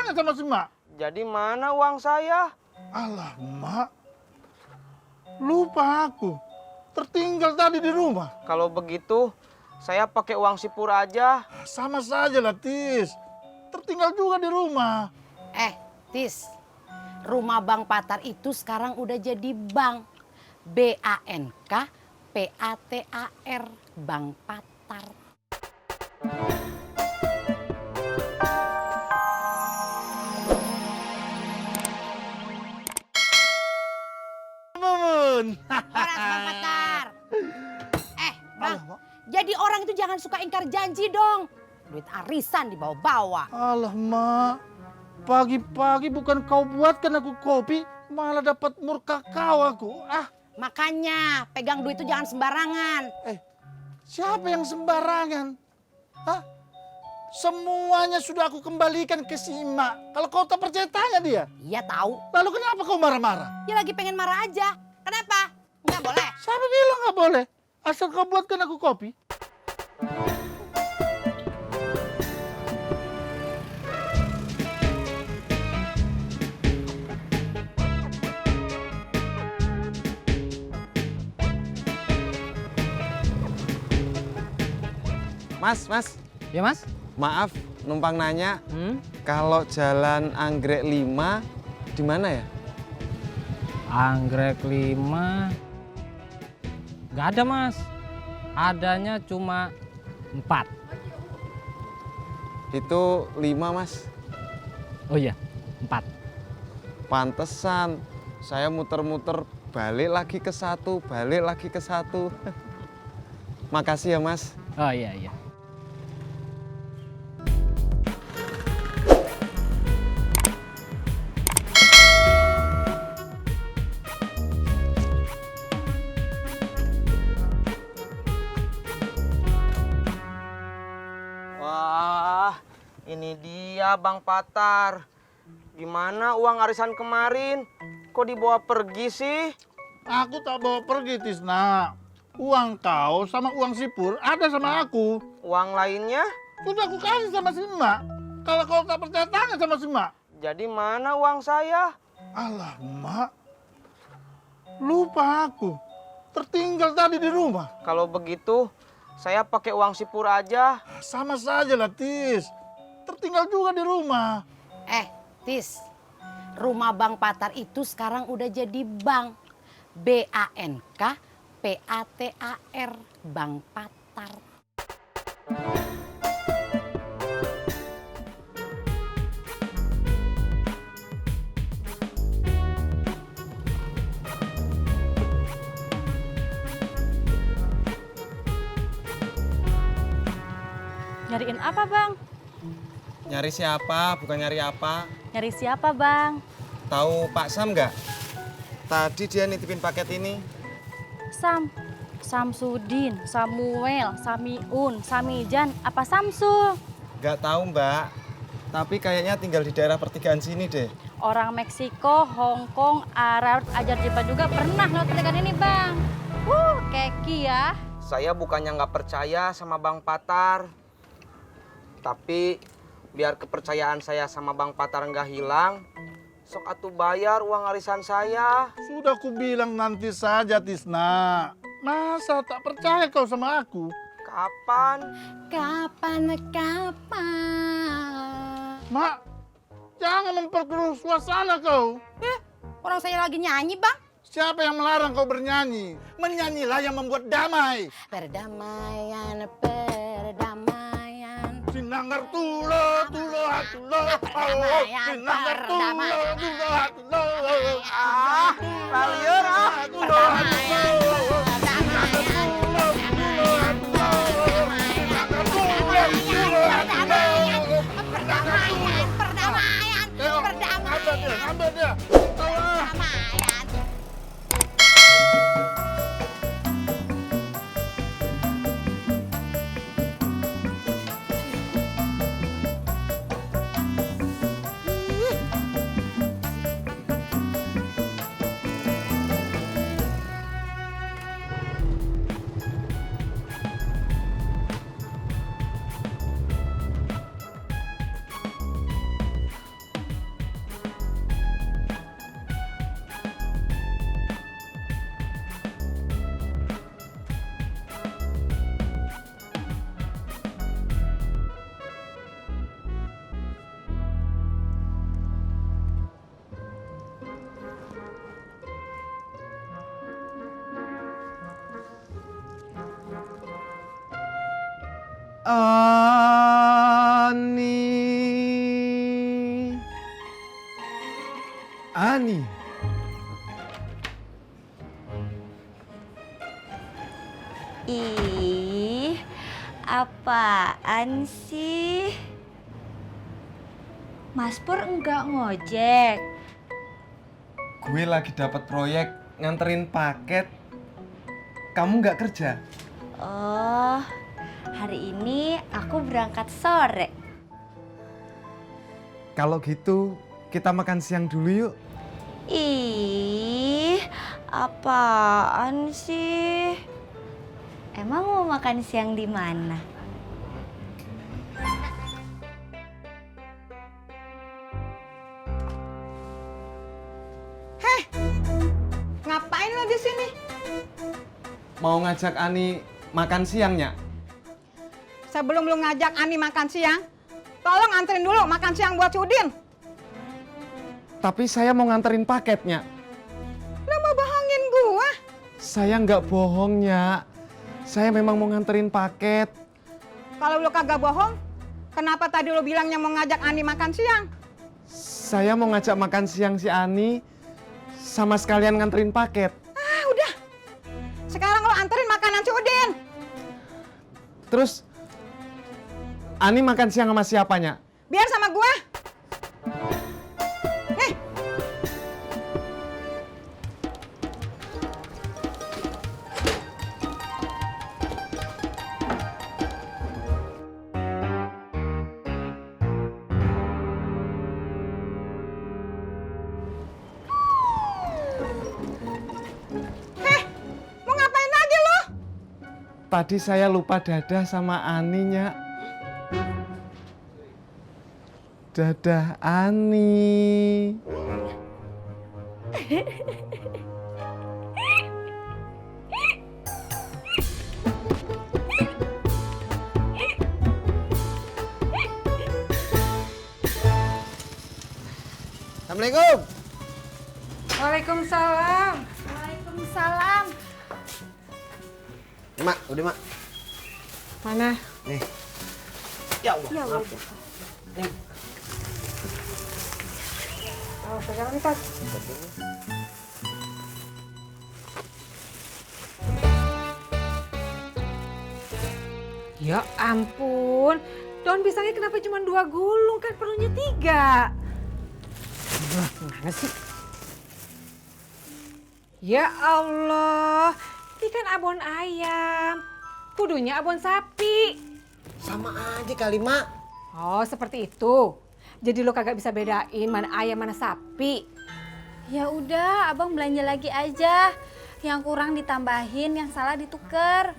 tanya sama si Mak. Jadi mana uang saya? Alah, Mak. Lupa aku. Tertinggal tadi di rumah. Kalau begitu, saya pakai uang sipur aja. Sama saja lah, Tis. Tertinggal juga di rumah. Tis, rumah Bang Patar itu sekarang udah jadi bank. BANK PATAR, Bang Patar. Horas Bang Patar. Bang, jadi orang itu jangan suka ingkar janji dong. Duit arisan dibawa-bawa. Alah, Mak. Pagi-pagi bukan kau buatkan aku kopi, malah dapat murka kau aku. Makanya pegang duit itu jangan sembarangan. Siapa yang sembarangan? Semuanya sudah aku kembalikan ke si Mak. Kalau kau tak percaya, tanya dia. Iya tahu. Lalu kenapa kau marah-marah? Ya lagi pengen marah aja. Kenapa? Enggak boleh. Siapa bilang nggak boleh? Asal kau buatkan aku kopi. Mas. Ya mas? Maaf, numpang nanya. Kalau Jalan Anggrek 5 di mana ya? Anggrek 5 nggak ada mas. Adanya cuma 4. Itu 5 mas. Oh iya, 4. Pantesan saya muter-muter balik lagi ke 1, balik lagi ke 1. Makasih ya mas. Oh iya. Wah, ini dia Bang Patar. Gimana uang arisan kemarin? Kok dibawa pergi sih? Aku tak bawa pergi, Tisna. Uang kau sama uang sipur ada sama aku. Uang lainnya? Sudah aku kasih sama si Mak. Kalau kau tak percaya, tanya sama si Mak. Jadi mana uang saya? Alah, Mak. Lupa aku. Tertinggal tadi di rumah. Kalau begitu, saya pakai uang sipur aja. Sama saja lah, Tis. Tertinggal juga di rumah. Tis, rumah Bang Patar itu sekarang udah jadi bank. BANK PATAR, Bang Patar. Nyariin apa bang? Nyari siapa? Bukan nyari apa. Nyari siapa bang? Tahu Pak Sam nggak? Tadi dia nitipin paket ini. Samsudin, Samuel, Samiun, Samijan, apa Samsul? Nggak tahu mbak. Tapi kayaknya tinggal di daerah pertigaan sini deh. Orang Meksiko, Hong Kong, Arab, ajar Jepang juga pernah lewat pertigaan ini bang. Keki ya. Saya bukannya nggak percaya sama Bang Patar. Tapi biar kepercayaan saya sama Bang Patar nggak hilang, sok atuh bayar uang arisan saya. Sudah aku bilang nanti saja, Tisna. Masa tak percaya kau sama aku? Kapan? Kapan? Mak, jangan memperkeruh suasana kau. Orang saya lagi nyanyi bang. Siapa yang melarang kau bernyanyi? Menyanyilah yang membuat damai. Perdamaian. Sinanggar tulo, Perdamaian, Sinanggar perdamaian. tulo. Liar Perdamaian. Ambil dia. Ani. Ih, apaan sih? Mas Pur enggak ngojek. Gue lagi dapat proyek nganterin paket. Kamu nggak kerja? Oh, hari ini aku berangkat sore. Kalau gitu, kita makan siang dulu yuk. Ih, apaan sih? Emang mau makan siang di mana? Ngapain lo di sini? Mau ngajak Ani makan siangnya? Sebelum lu ngajak Ani makan siang, tolong anterin dulu makan siang buat si Udin. Tapi saya mau nganterin paketnya. Lu mau bohongin gua? Saya nggak bohongnya. Saya memang mau nganterin paket. Kalau lu kagak bohong, kenapa tadi lu bilangnya mau ngajak Ani makan siang? Saya mau ngajak makan siang si Ani sama sekalian nganterin paket. Ah, udah. Sekarang lu anterin makanan si Udin. Terus Ani makan siang sama siapanya? Biar sama gua. Nih. Mau ngapain lagi lu? Tadi saya lupa dadah sama Aninya. Dadah Ani. Assalamualaikum. Waalaikumsalam. Waalaikumsalam. Mak, udah mak. Mana? Nih. Ya Allah. Ya maaf. udah. Nih. Oh, pegang nih, Kak. Ya ampun, daun pisangnya kenapa cuma 2 gulung, kan perlunya 3. Gimana sih? Ya Allah, ini kan abon ayam, kudunya abon sapi. Sama aja kali, Mak. Oh, seperti itu. Jadi lo kagak bisa bedain mana ayam mana sapi. Ya udah, abang belanja lagi aja. Yang kurang ditambahin, yang salah dituker.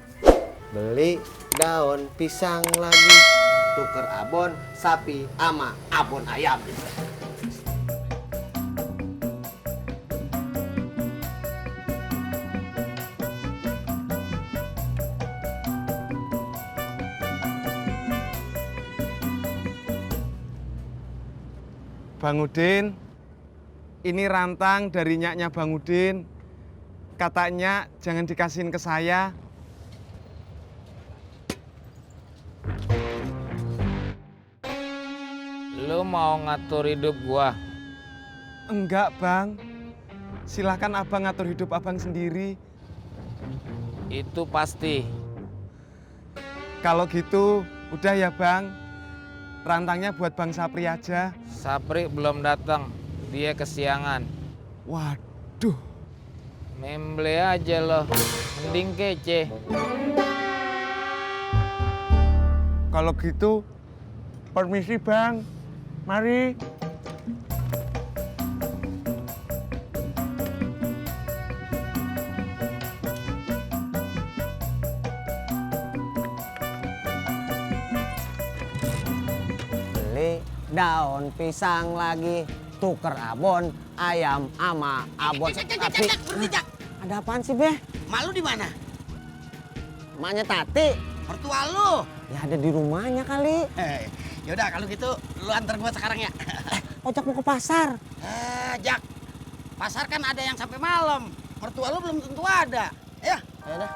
Beli daun pisang lagi, tuker abon sapi ama abon ayam. Bang Udin, ini rantang dari nyaknya Bang Udin. Katanya jangan dikasihin ke saya. Lu mau ngatur hidup gua? Enggak, Bang. Silahkan abang ngatur hidup abang sendiri. Itu pasti. Kalau gitu, udah ya, Bang. Rantangnya buat Bang Sapri aja. Sapri belum datang. Dia kesiangan. Waduh. Memble aja loh. Mending kece. Kalau gitu, permisi, Bang. Mari. Beli daun pisang lagi, tuker abon ayam ama abon sapi. Ada apaan sih, Beh? Mak lu di mana? Maknya Tati. Mertua lu. Ya ada di rumahnya kali. Yaudah kalau gitu lu antar gua sekarang ya. Ojak mau ke pasar. Jak. Pasar kan ada yang sampai malam. Mertua lu belum tentu ada. Ya. Ya udah.